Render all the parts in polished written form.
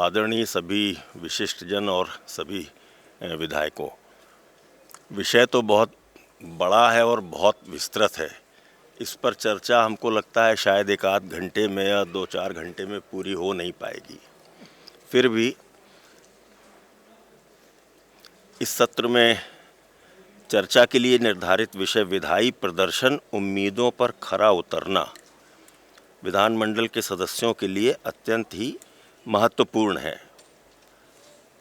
आदरणीय सभी विशिष्टजन और सभी विधायकों, विषय तो बहुत बड़ा है और बहुत विस्तृत है। इस पर चर्चा हमको लगता है शायद एक आध घंटे में या 2-4 घंटे में पूरी हो नहीं पाएगी। फिर भी इस सत्र में चर्चा के लिए निर्धारित विषय विधायी प्रदर्शन, उम्मीदों पर खरा उतरना विधानमंडल के सदस्यों के लिए अत्यंत ही महत्वपूर्ण है।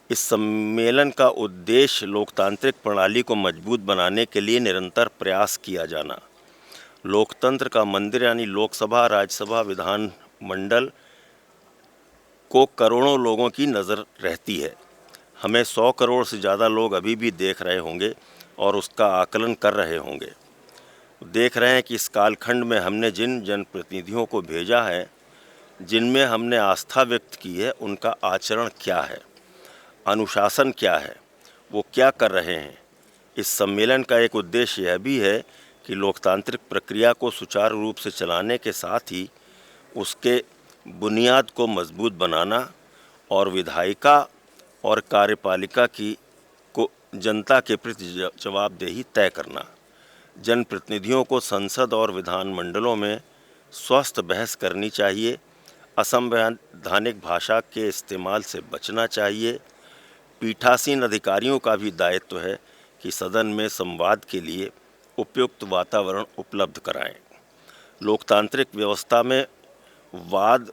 इस सम्मेलन का उद्देश्य लोकतांत्रिक प्रणाली को मजबूत बनाने के लिए निरंतर प्रयास किया जाना। लोकतंत्र का मंदिर यानी लोकसभा, राज्यसभा, विधानमंडल को करोड़ों लोगों की नज़र रहती है। हमें 100 करोड़ से ज़्यादा लोग अभी भी देख रहे होंगे और उसका आकलन कर रहे होंगे। देख रहे हैं कि इस कालखंड में हमने जिन जनप्रतिनिधियों को भेजा है, जिनमें हमने आस्था व्यक्त की है, उनका आचरण क्या है, अनुशासन क्या है, वो क्या कर रहे हैं। इस सम्मेलन का एक उद्देश्य यह भी है कि लोकतांत्रिक प्रक्रिया को सुचारू रूप से चलाने के साथ ही उसके बुनियाद को मजबूत बनाना और विधायिका और कार्यपालिका की को जनता के प्रति जवाबदेही तय करना। जनप्रतिनिधियों को संसद और विधानमंडलों में स्वस्थ बहस करनी चाहिए। असंवैधानिक भाषा के इस्तेमाल से बचना चाहिए। पीठासीन अधिकारियों का भी दायित्व है कि सदन में संवाद के लिए उपयुक्त वातावरण उपलब्ध कराएं। लोकतांत्रिक व्यवस्था में वाद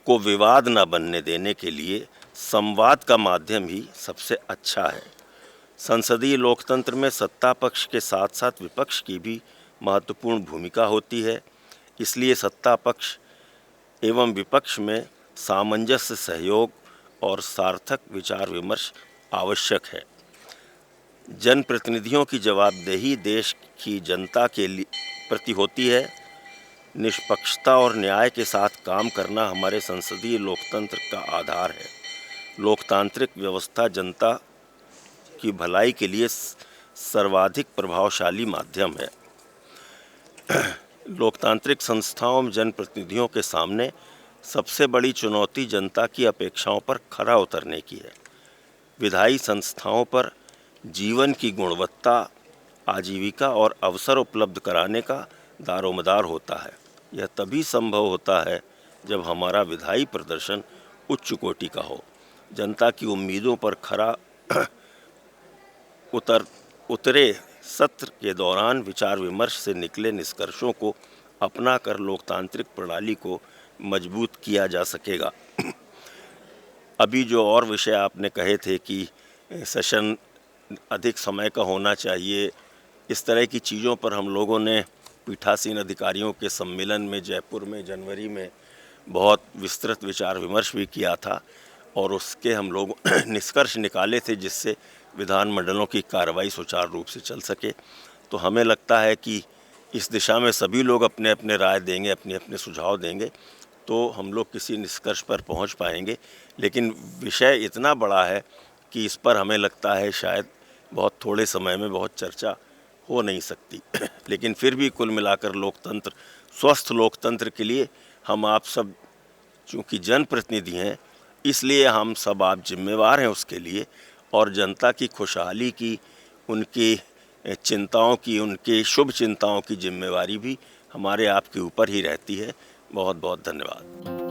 को विवाद न बनने देने के लिए संवाद का माध्यम ही सबसे अच्छा है। संसदीय लोकतंत्र में सत्ता पक्ष के साथ साथ विपक्ष की भी महत्वपूर्ण भूमिका होती है। इसलिए सत्ता पक्ष एवं विपक्ष में सामंजस्य, सहयोग और सार्थक विचार विमर्श आवश्यक है। जनप्रतिनिधियों की जवाबदेही देश की जनता के प्रति होती है। निष्पक्षता और न्याय के साथ काम करना हमारे संसदीय लोकतंत्र का आधार है। लोकतांत्रिक व्यवस्था जनता की भलाई के लिए सर्वाधिक प्रभावशाली माध्यम है। लोकतांत्रिक संस्थाओं में जनप्रतिनिधियों के सामने सबसे बड़ी चुनौती जनता की अपेक्षाओं पर खरा उतरने की है। विधायी संस्थाओं पर जीवन की गुणवत्ता, आजीविका और अवसर उपलब्ध कराने का दारोमदार होता है। यह तभी संभव होता है जब हमारा विधायी प्रदर्शन उच्च कोटि का हो, जनता की उम्मीदों पर खरा उतरे। सत्र के दौरान विचार विमर्श से निकले निष्कर्षों को अपनाकर लोकतांत्रिक प्रणाली को मजबूत किया जा सकेगा। अभी जो और विषय आपने कहे थे कि सेशन अधिक समय का होना चाहिए, इस तरह की चीज़ों पर हम लोगों ने पीठासीन अधिकारियों के सम्मेलन में जयपुर में जनवरी में बहुत विस्तृत विचार विमर्श भी किया था और उसके हम लोग निष्कर्ष निकाले थे जिससे विधानमंडलों की कार्रवाई सुचारू रूप से चल सके। तो हमें लगता है कि इस दिशा में सभी लोग अपने अपने राय देंगे, अपने अपने सुझाव देंगे तो हम लोग किसी निष्कर्ष पर पहुंच पाएंगे। लेकिन विषय इतना बड़ा है कि इस पर हमें लगता है शायद बहुत थोड़े समय में बहुत चर्चा हो नहीं सकती। लेकिन फिर भी कुल मिलाकर लोकतंत्र, स्वस्थ लोकतंत्र के लिए हम आप सब चूँकि जनप्रतिनिधि हैं, इसलिए हम सब आप जिम्मेवार हैं उसके लिए। और जनता की खुशहाली की, उनकी चिंताओं की, उनकी शुभ चिंताओं की जिम्मेवारी भी हमारे आपके ऊपर ही रहती है। बहुत बहुत धन्यवाद।